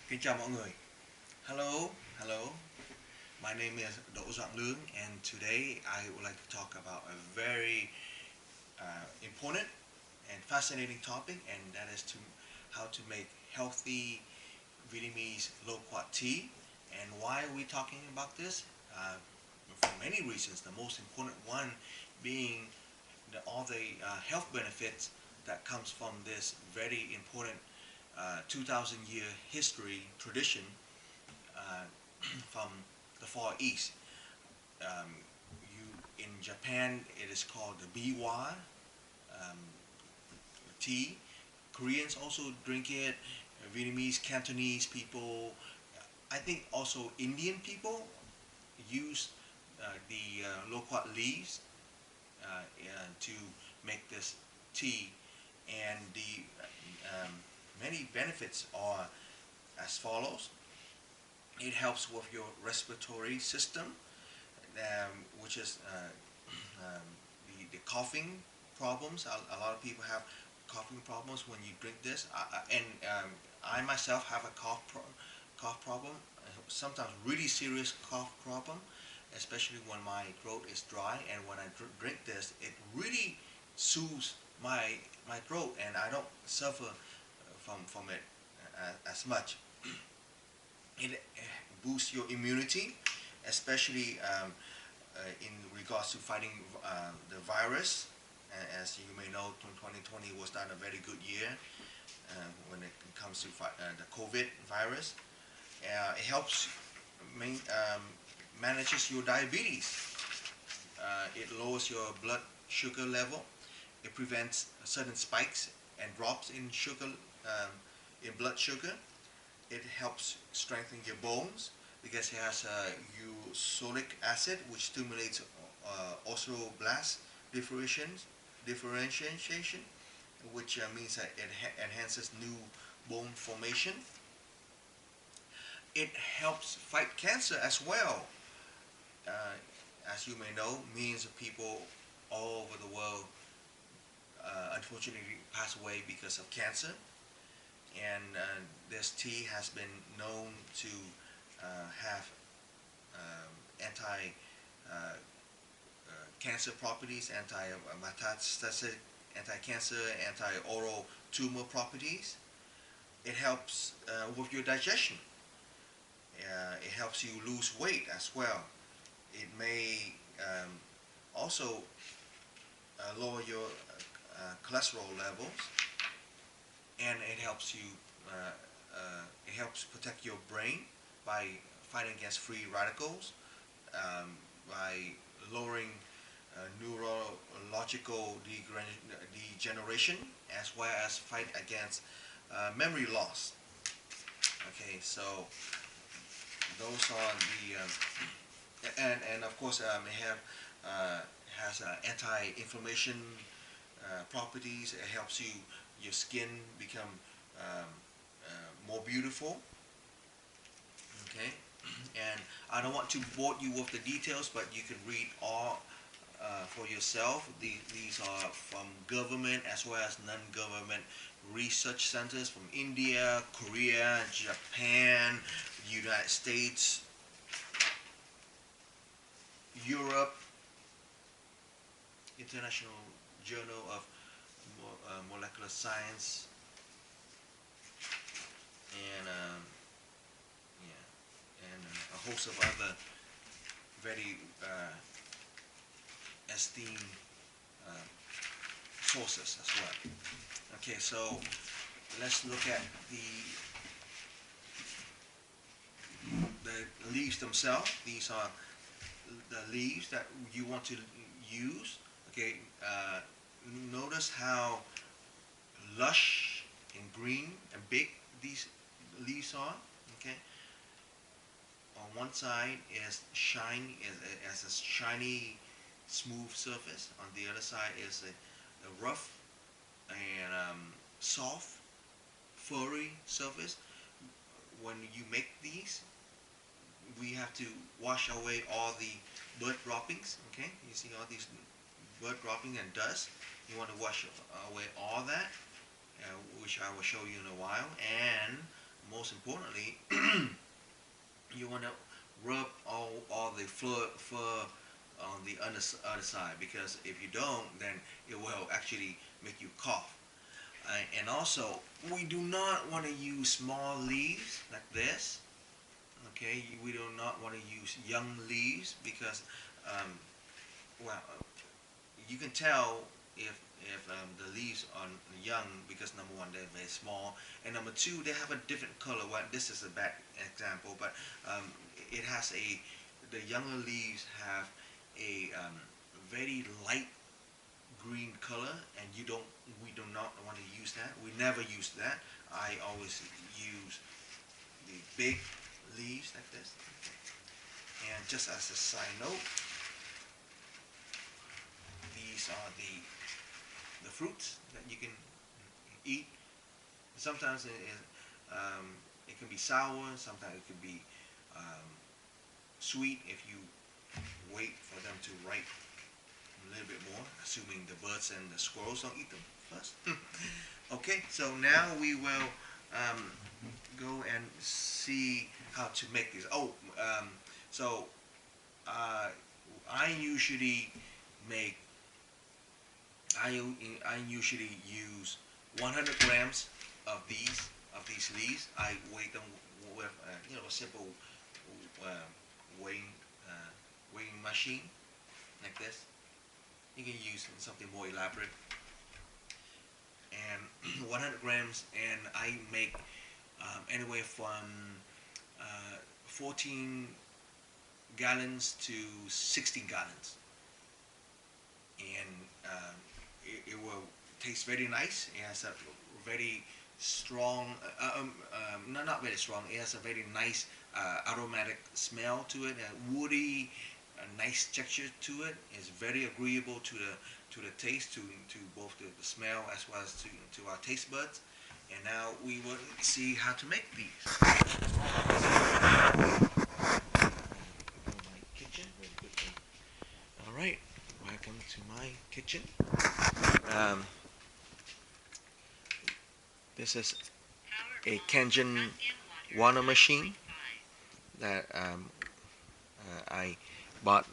Kính chào mọi người. Hello, hello. My name is Đỗ Doãn Lương, and today I would like to talk about a very important and fascinating topic, and that is how to make healthy Vietnamese loquat tea. And why are we talking about this? Uh, for many reasons. The most important one being all the health benefits that comes from this very important 2,000 year history tradition uh, from the Far East. Um, in Japan, it is called the biwa tea. Koreans also drink it. Vietnamese, Cantonese people. I think also Indian people use the loquat leaves to make this tea, and the many benefits are as follows. It helps with your respiratory system, which is the coughing problems. A lot of people have coughing problems when you drink this, and I myself have a cough problem, sometimes really serious cough problem, especially when my throat is dry. And when I drink this, it really soothes my throat, and I don't suffer from it as much. It boosts your immunity, especially in regards to fighting the virus. As you may know, 2020 was not a very good year when it comes to the COVID virus. It helps manages your diabetes. It lowers your blood sugar level. It prevents sudden spikes and drops in sugar, in blood sugar. It helps strengthen your bones because it has uracilic acid, which stimulates osteoblast differentiation, which means that it enhances new bone formation. It helps fight cancer as well. Uh, as you may know, millions of people all over the world unfortunately pass away because of cancer, and this tea has been known to have anti cancer properties, anti-metastatic, anti-cancer, anti-oral tumor properties. It helps with your digestion. It helps you lose weight as well. It may also lower your cholesterol levels, and it helps protect your brain by fighting against free radicals, by lowering neurological degeneration, as well as fight against memory loss. Okay, so those are and of course it has anti-inflammation properties. It helps your skin become um, more beautiful. Okay, and I don't want to bore you with the details, but you can read all for yourself. These are from government as well as non-government research centers from India, Korea, Japan, United States, Europe, International Journal of Molecular Science, and yeah, and a host of other very esteemed uh, sources as well. Okay, so let's look at the leaves themselves. These are the leaves that you want to use. Okay, notice how lush and green and big these leaves are. Okay, on one side is shiny, as a shiny, smooth surface. On the other side is a rough and soft, furry surface. When you make these, we have to wash away all the bird droppings. Okay, you see all these bird dropping and dust. You want to wash away all that, which I will show you in a while. And most importantly, you want to rub all the fur on the other side, because if you don't, then it will actually make you cough. And also, we do not want to use small leaves like this. Okay, we do not want to use young leaves because, um, well, you can tell if the leaves are young because number one, they're very small, and number two, they have a different color. Well, this is a bad example, but it has the younger leaves have a very light green color, and we do not want to use that. We never use that. I always use the big leaves like this. And just as a side note, these are the fruits that you can eat. Sometimes it can be sour. Sometimes it can be um, sweet if you wait for them to ripe a little bit more, assuming the birds and the squirrels don't eat them first. Okay, so now we will um, go and see how to make this. So uh, I usually make I usually use 100 grams of these leaves. I weigh them with a simple uh, weighing uh, weighing machine like this. You can use something more elaborate. And 100 grams, and I make anywhere from 14 gallons to 16 gallons, and it will taste very nice. It has a very strong, not very strong. It has a very nice aromatic smell to it, a woody, a nice texture to it. It's very agreeable to the taste, to both the smell as well as to our taste buds. And now we will see how to make these. My kitchen, very quickly. All right, welcome to my kitchen. Um, this is a Kangen water machine that I bought,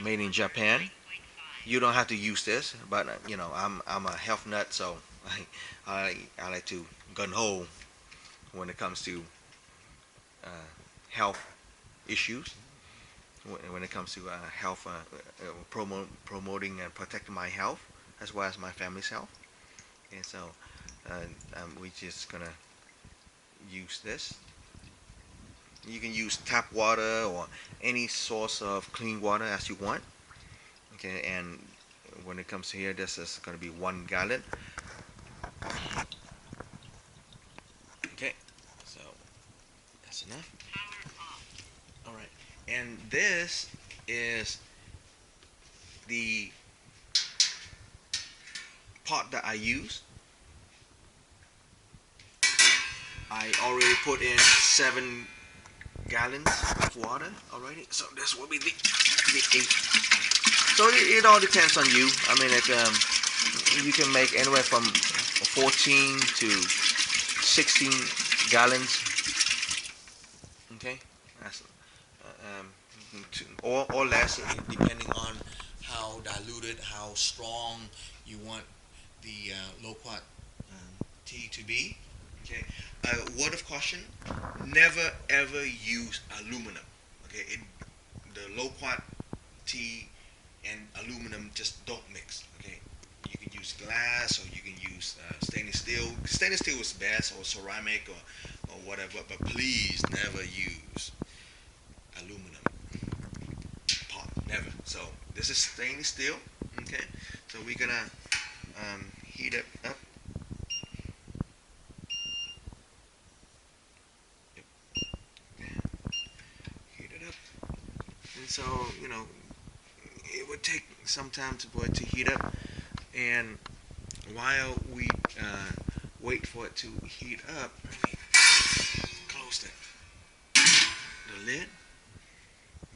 made in Japan. You don't have to use this, but I'm a health nut, so I like to gun ho when it comes to uh, health issues. When it comes to health, promoting and protecting my health as well as my family's health. And so we're just gonna use this. You can use tap water or any source of clean water as you want. Okay, and when it comes to here, this is going to be 1 gallon. Okay, so that's enough. All right, and this is the pot that I use. I already put in 7 gallons of water already, so this will be the 8. So it all depends on you. I mean, you can make anywhere from 14 to 16 gallons. Okay, that's, or less, depending on how diluted, how strong you want the loquat tea to be. Okay, word of caution: never ever use aluminum. Okay, the loquat tea and aluminum just don't mix. Okay, you can use glass or you can use stainless steel. Stainless steel is best, or ceramic, or whatever. But please never use aluminum pot. Never. So this is stainless steel. Okay, so we're gonna heat it up. Heat it up, and so it would take some time for it to heat up, and while we wait for it to heat up, let me close the lid.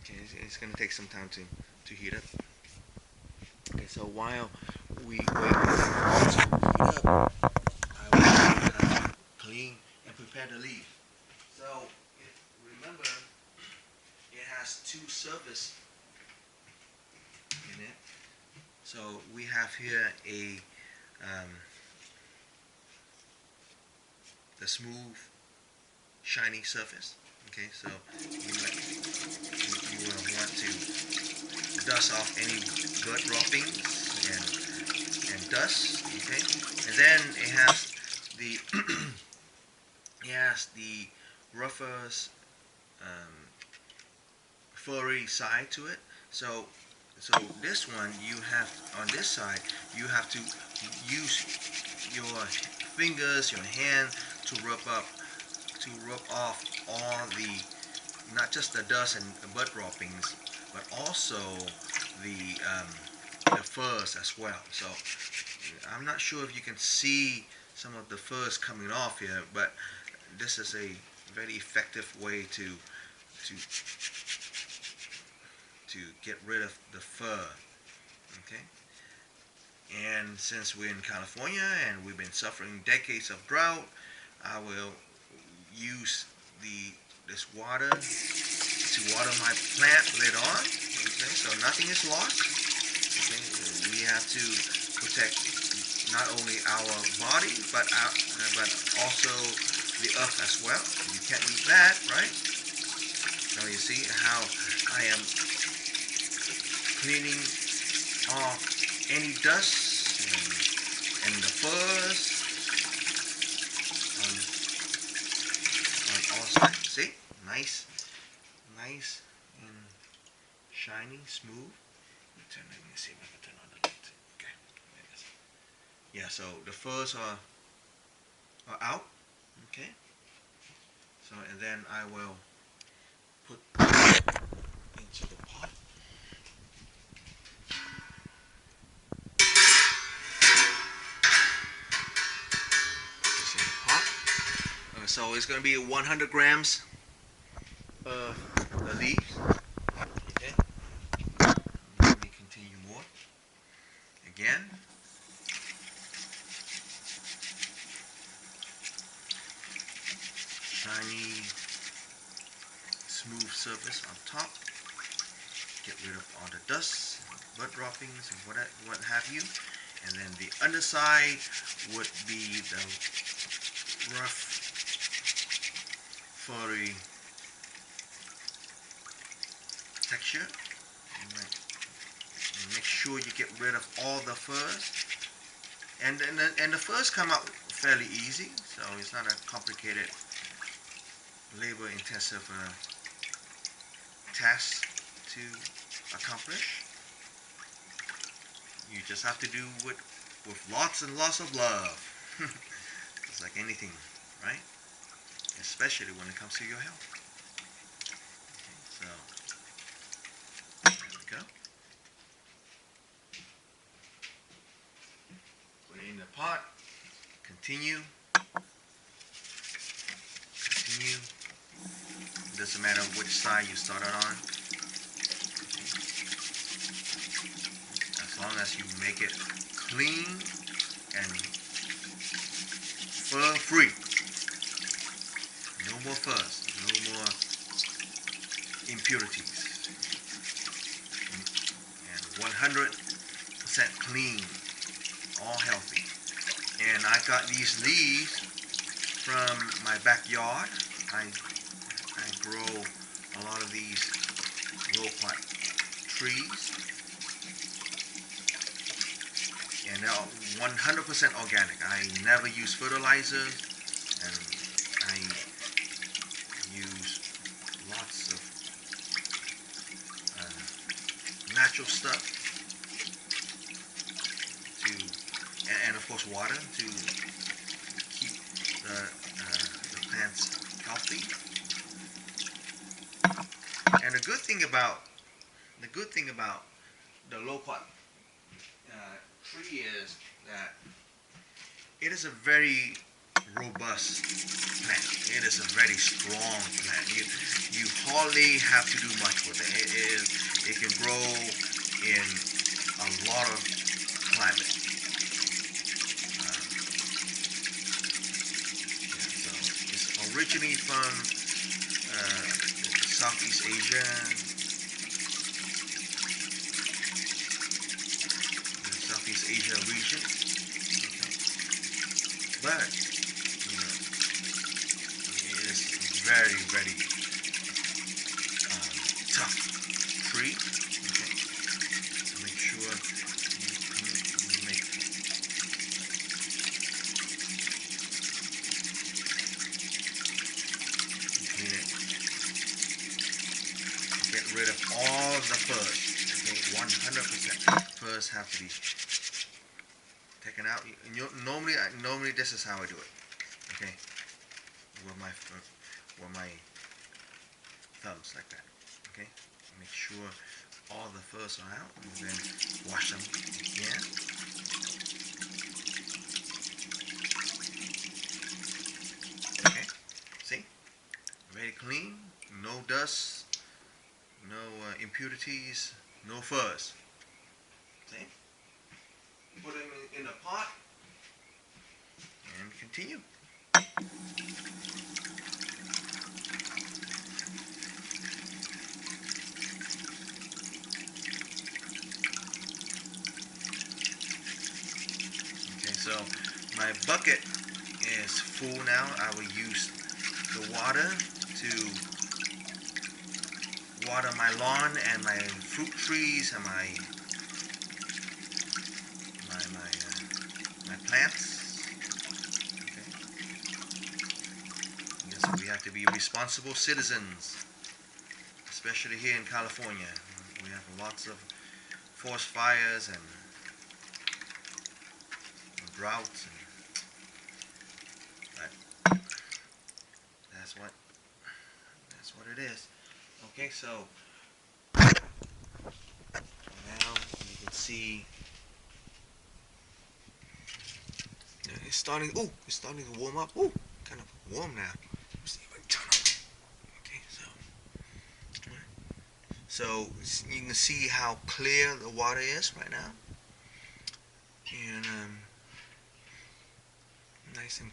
Okay, it's going to take some time to heat up. Okay, so while we wait for it to heat up, I will clean and prepare the leaf. So remember, it has two surfaces in it. So we have here um, the smooth, shiny surface. Okay, so you will want to dust off any bird droppings and dust. Okay, and then it has the it has the rougher, um, furry side to it. So this one you have on this side you have to use your fingers, your hand to rub off all the, not just the dust and bud droppings, but also the fuzz as well. So I'm not sure if you can see some of the fuzz coming off here, but this is a very effective way to to get rid of the fur. Okay, and since we're in California and we've been suffering decades of drought, I will use this water to water my plant later on. Okay, so nothing is lost. Okay, we have to protect not only our body but also the earth as well. You can't eat that, right? So you see how I am cleaning off any dust and the fuzz on all sides. See, nice and shiny, smooth. Let me see if I can turn on the light. Okay, yeah. So the fuzz are out. Okay. So and then I will put into the pot. This in the pot. So it's going to be 100 grams of the leaves. Okay. Let me continue more. Again. Shiny, smooth surface on top. Get rid of all the dust, bud droppings, and what have you. And then the underside would be the rough, furry texture. And make sure you get rid of all the fuzz. And the fuzz come out fairly easy, so it's not a complicated, labor-intensive task to accomplish. You just have to do it with lots and lots of love. It's like anything, right? Especially when it comes to your health. Okay, so there we go. Put it in the pot. Continue. It doesn't matter which side you started on. As long as you make it clean and fur free. No more fuzz, no more impurities. And 100% clean, all healthy. And I got these leaves from my backyard. I grow a lot of these loquat trees. And they're 100% organic. I never use fertilizer, and I use lots of natural stuff and of course water to keep the plants healthy. And the good thing about the loquat tree is that it is a very robust plant. It is a very strong plant. You hardly have to do much with it. It can grow in a lot of climate. So it's originally from Southeast Asia, the Southeast Asia region. Okay. But you know, it is very, very tough tree. Okay. So make sure you make clean it. Get rid of all the fuzz. Okay, 100% fuzz have to be taken out. Normally this is how I do it. Okay, with my thumbs like that. Okay, make sure all the fuzz are out, and then wash them again. Okay, see, very clean, no dust, no impurities, no fuzz. See, put them in a pot and continue. Okay, so my bucket is full now. I will use the water to water my lawn and my fruit trees and my plants. Okay. Yes, we have to be responsible citizens, especially here in California. We have lots of forest fires and droughts, but that's what it is. Okay, so now you can see it's starting. Oh, it's starting to warm up. Oh, kind of warm now. Let's see if I can turn on. Okay, so you can see how clear the water is right now, and nice and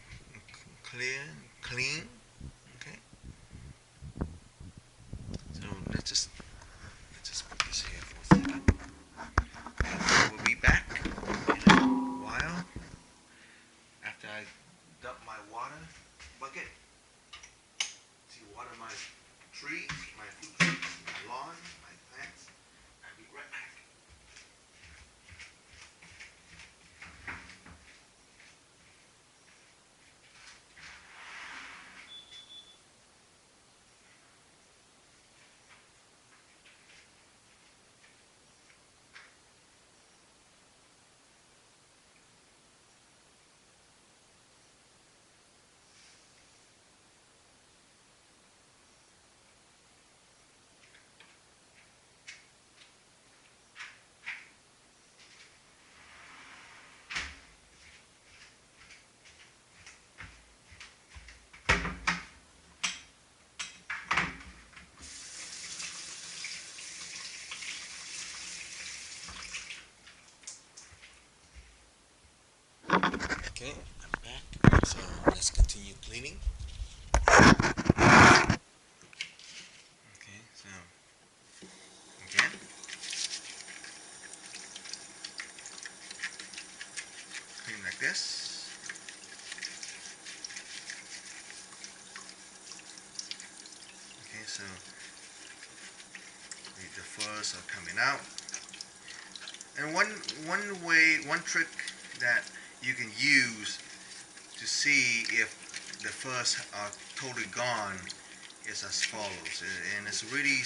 clear, and clean. Okay, so let's just put this here for a second. And we'll be back in a while after I dump my water bucket to water my trees, my fruit trees, my lawn, my plants. I'll be right back. Okay, I'm back. So let's continue cleaning. Okay, so again, clean like this. Okay, so the fuzz are coming out. And one trick that you can use to see if the fuzz are totally gone is as follows. And it's really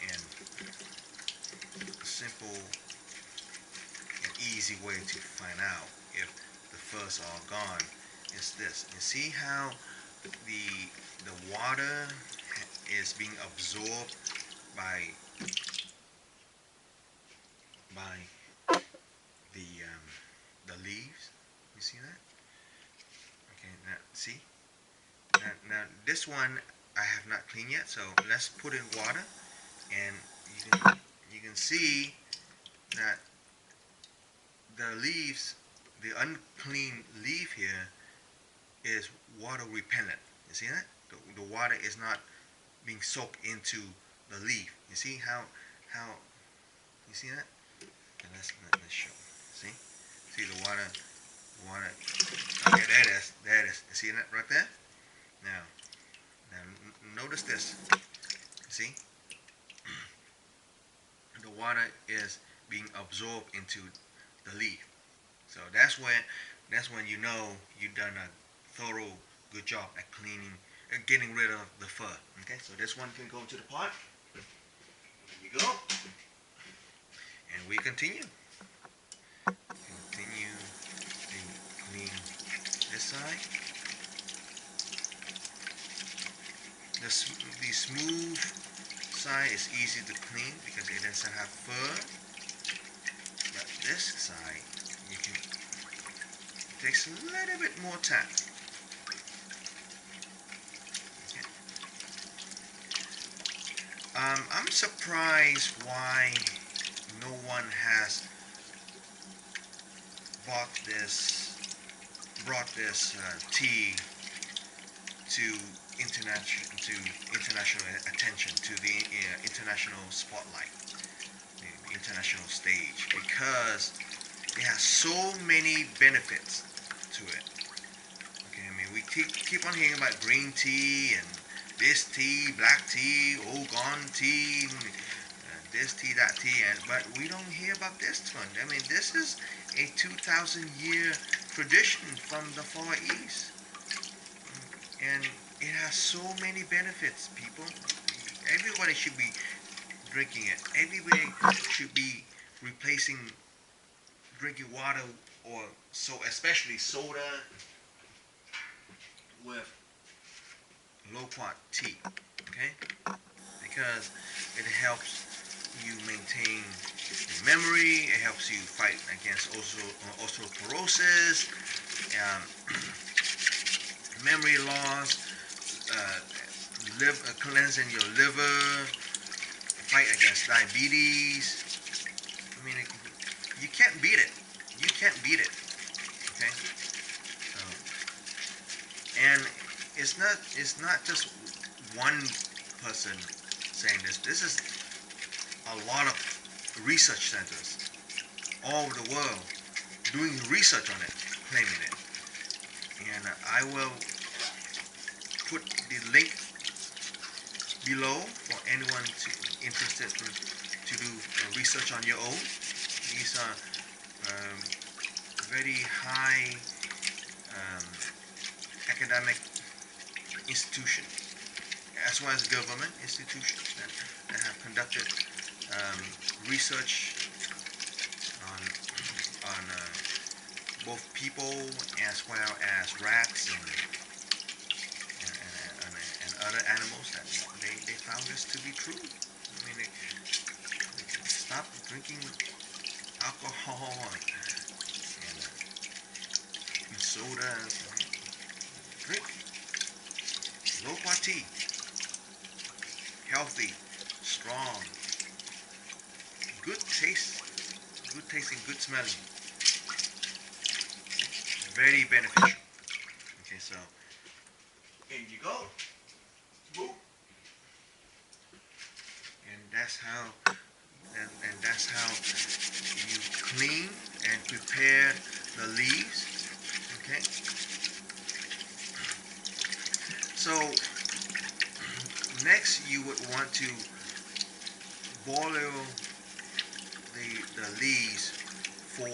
and simple and easy way to find out if the fuzz are all gone is this. You see how the water is being absorbed by the leaves. You see that? Okay, now see. Now this one I have not cleaned yet, so let's put in water, and you can see that the leaves, the unclean leaf here, is water repellent. You see that? The water is not being soaked into the leaf. You see how you see that? Okay, let's show. See? See the water. Okay, there it is. There it is. You see that right there? Now, notice this. See? The water is being absorbed into the leaf. So that's when you know you've done a thorough good job at cleaning, getting rid of the fur. Okay, so this one can go into the pot. There you go, and we continue. Continue to clean this side. The smooth side is easy to clean because it doesn't have fur. But this side, you can it takes a little bit more time. Okay. I'm surprised why no one has brought this tea to international attention, to the international spotlight, the international stage, because it has so many benefits to it. Okay, I mean we keep on hearing about green tea and this tea, black tea, Oolong tea, this tea, that tea, but we don't hear about this one. I mean, this is a 2,000-year tradition from the Far East, and it has so many benefits. People, everybody should be drinking it. Everybody should be replacing drinking water or so, especially soda, with loquat tea. Okay, because it helps you maintain your memory. It helps you fight against osteoporosis, um, memory loss, cleansing your liver, fight against diabetes. I mean, you can't beat it. You can't beat it. Okay. So, and it's not just one person saying this. This is a lot of research centers all over the world doing research on it, claiming it. And I will put the link below for anyone interested to do research on your own. These are very high um, academic institutions, as well as government institutions that have conducted research on both people as well as rats and other animals that they found this to be true. I mean, they stop drinking alcohol and sodas. Drink loquat tea. Healthy, strong, good taste, good tasting, good smelling. Very beneficial. Okay, so here you go. Boom. And that's how you clean and prepare the leaves. Okay. So next you would want to boil the leaves for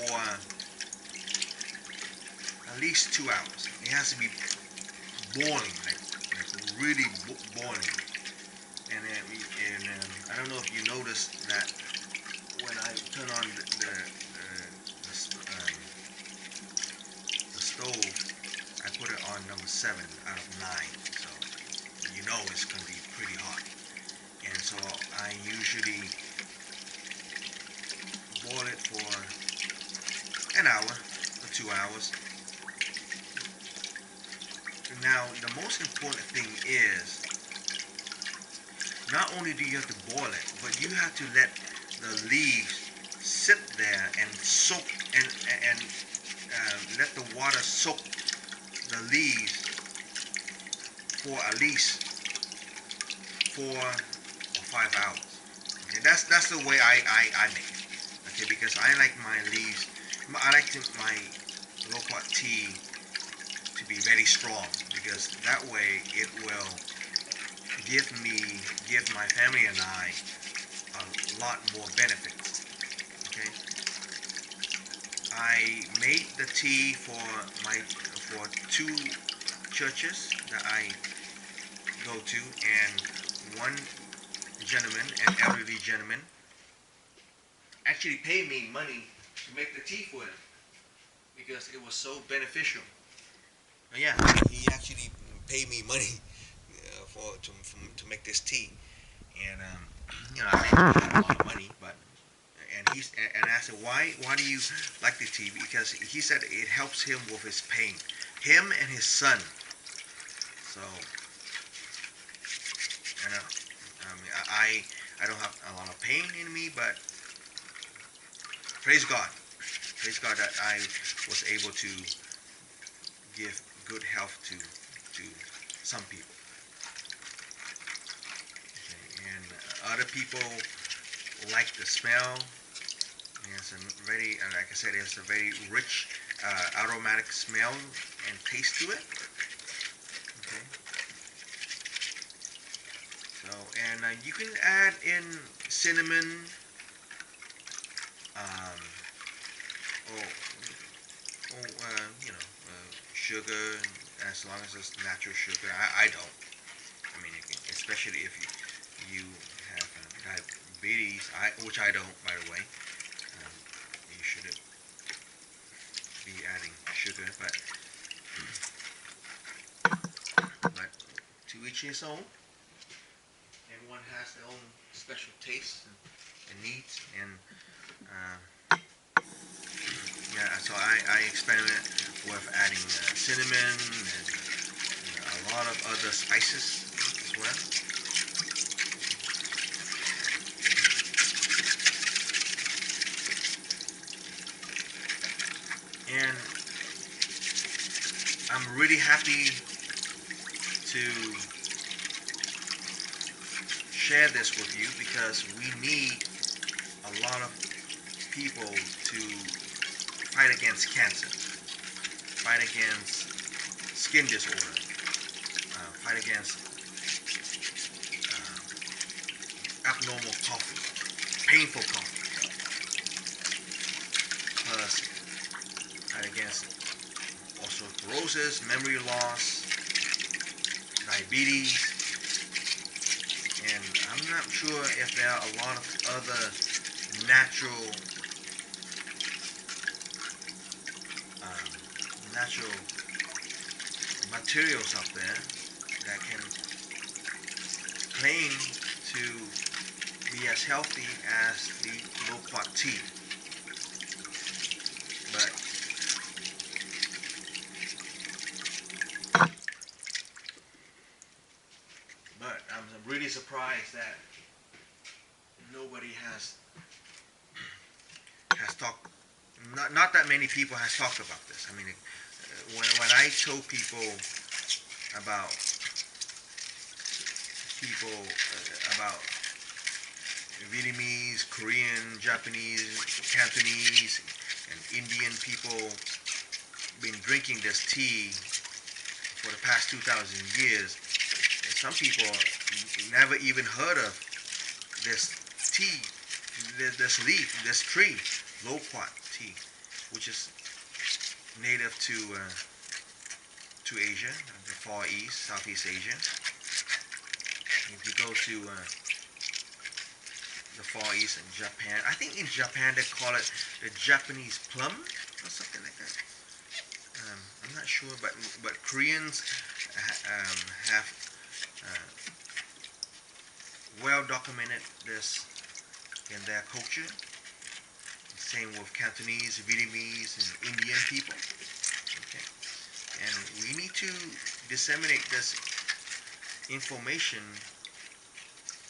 at least 2 hours. It has to be boiling, like really boiling. And I don't know if you noticed that when I turn on the stove, I put it on number 7 out of 9. So you know it's going to be pretty hot. And so I usually boil it for an hour or 2 hours. Now, the most important thing is not only do you have to boil it, but you have to let the leaves sit there and soak and let the water soak the leaves for at least 4 or 5 hours. Okay, that's the way I make it. Okay, because I like my leaves. I like my loquat tea to be very strong because that way it will give my family and I a lot more benefits. Okay, I made the tea for two churches that I go to, and one gentleman, an elderly gentleman, actually paid me money to make the tea for him because it was so beneficial. Yeah, he actually paid me money to make this tea, and I didn't have a lot of money, but and I said, why do you like the tea? Because he said it helps him with his pain, him and his son. So I know, I don't have a lot of pain in me, but praise God, that I was able to give good health to some people. Okay, and other people like the smell. It's a very, like I said, it's a very rich aromatic smell and taste to it. Okay. So, and you can add in cinnamon, um, or, sugar, as long as it's natural sugar. I don't. I mean, you can, especially if you have diabetes, which I don't, by the way. Um, you shouldn't be adding sugar, but to each his own. Everyone has their own special tastes and needs, and yeah. So I experiment with adding cinnamon and a lot of other spices as well. And I'm really happy to share this with you because we need a lot of people to fight against cancer, fight against skin disorder, fight against abnormal coughing, painful coughing, plus fight against osteoporosis, memory loss, diabetes, and I'm not sure if there are a lot of other natural um, natural materials out there that can claim to be as healthy as the loquat tea. But I'm really surprised that nobody has talked. Not that many people has talked about this. I mean, when I told people about about Vietnamese, Korean, Japanese, Cantonese, and Indian people been drinking this tea for the past 2,000 years. Some people never even heard of this tea, this leaf, this tree, loquat tea, which is native to Asia, the Far East, Southeast Asia. If you go to the Far East and Japan, I think in Japan they call it the Japanese plum or something like that. I'm not sure, but Koreans have well documented this in their culture. Same with Cantonese, Vietnamese, and Indian people. Okay, and we need to disseminate this information,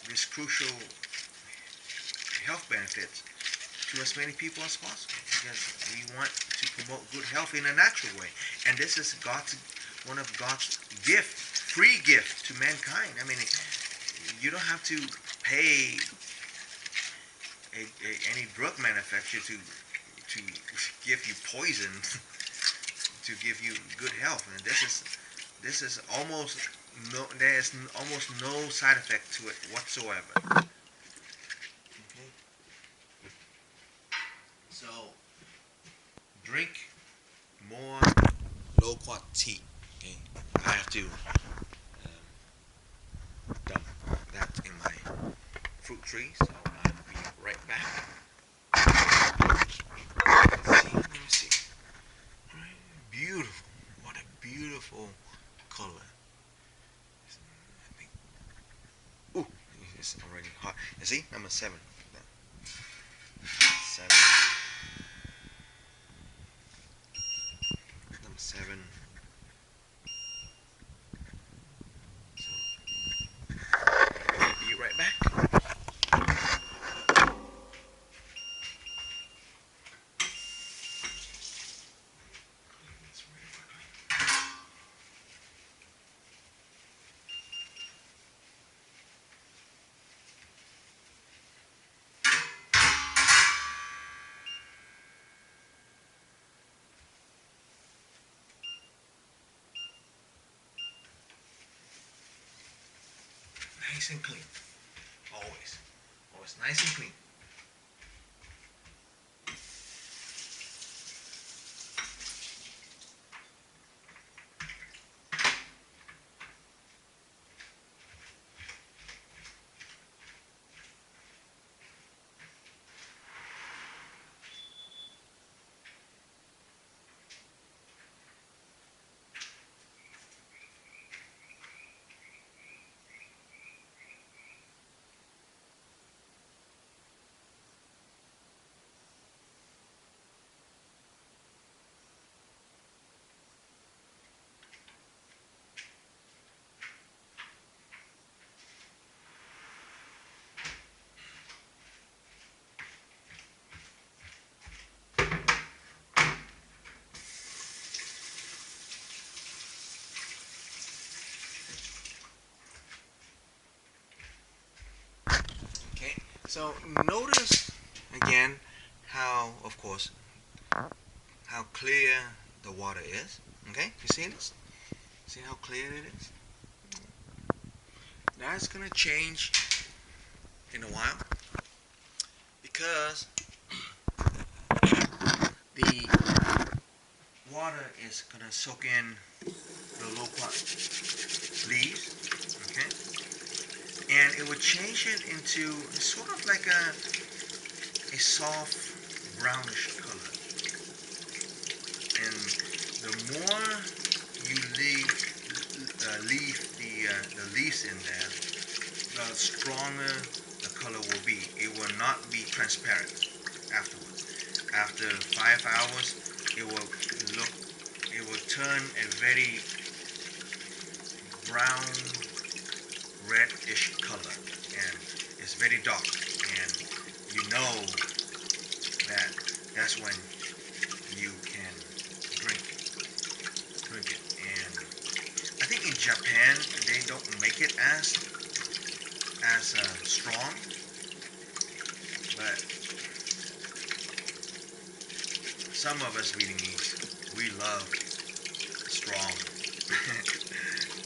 this crucial health benefits, to as many people as possible because we want to promote good health in a natural way. And this is God's one of God's gift, free gift to mankind. I mean, you don't have to pay any drug manufacturer to give you poison to give you good health. And this is almost no, there's almost no side effect to it whatsoever. Okay, so drink more loquat tea. Okay, I have to dump that in my fruit tree, so I'll be right back. Let me see. Right, beautiful. What a beautiful color. I think. Ooh, it's already hot. You see, number 7. 7. Number 7. So I'll be right back. Nice and clean. Always. Always nice and clean. Okay. So notice again how, of course, how clear the water is. Okay, you see this? See how clear it is? That's gonna change in a while because the water is gonna soak in the loquat leaves. Okay, and it would change it into sort of like a soft brownish color. And the more you leave the leaves in there, the stronger the color will be. It will not be transparent afterwards. After 5 hours, it will look, it will turn a very brown, reddish color, and it's very dark. And you know that that's when you can drink drink it. And I think in Japan they don't make it as strong, but some of us Vietnamese, we love strong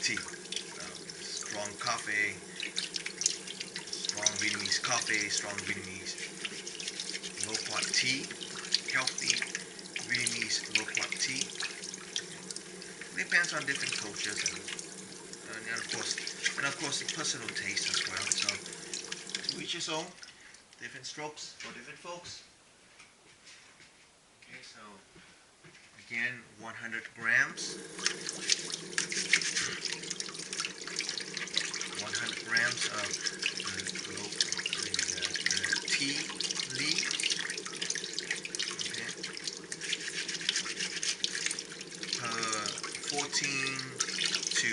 tea, strong coffee, strong Vietnamese coffee, strong Vietnamese loquat tea, healthy Vietnamese loquat tea. Depends on different cultures and of course personal taste as well. So to each his own, different strokes for different folks. Okay, so again, 100 grams, 100 grams of the tea leaves. Okay, 14 to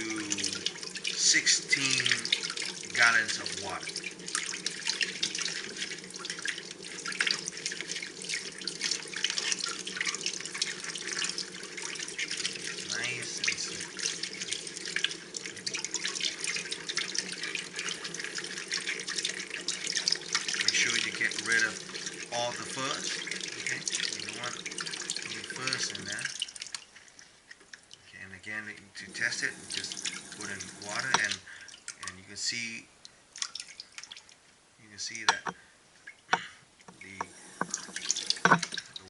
16 gallons of water. Nice and simple. again, to test it, just put in water, and you can see that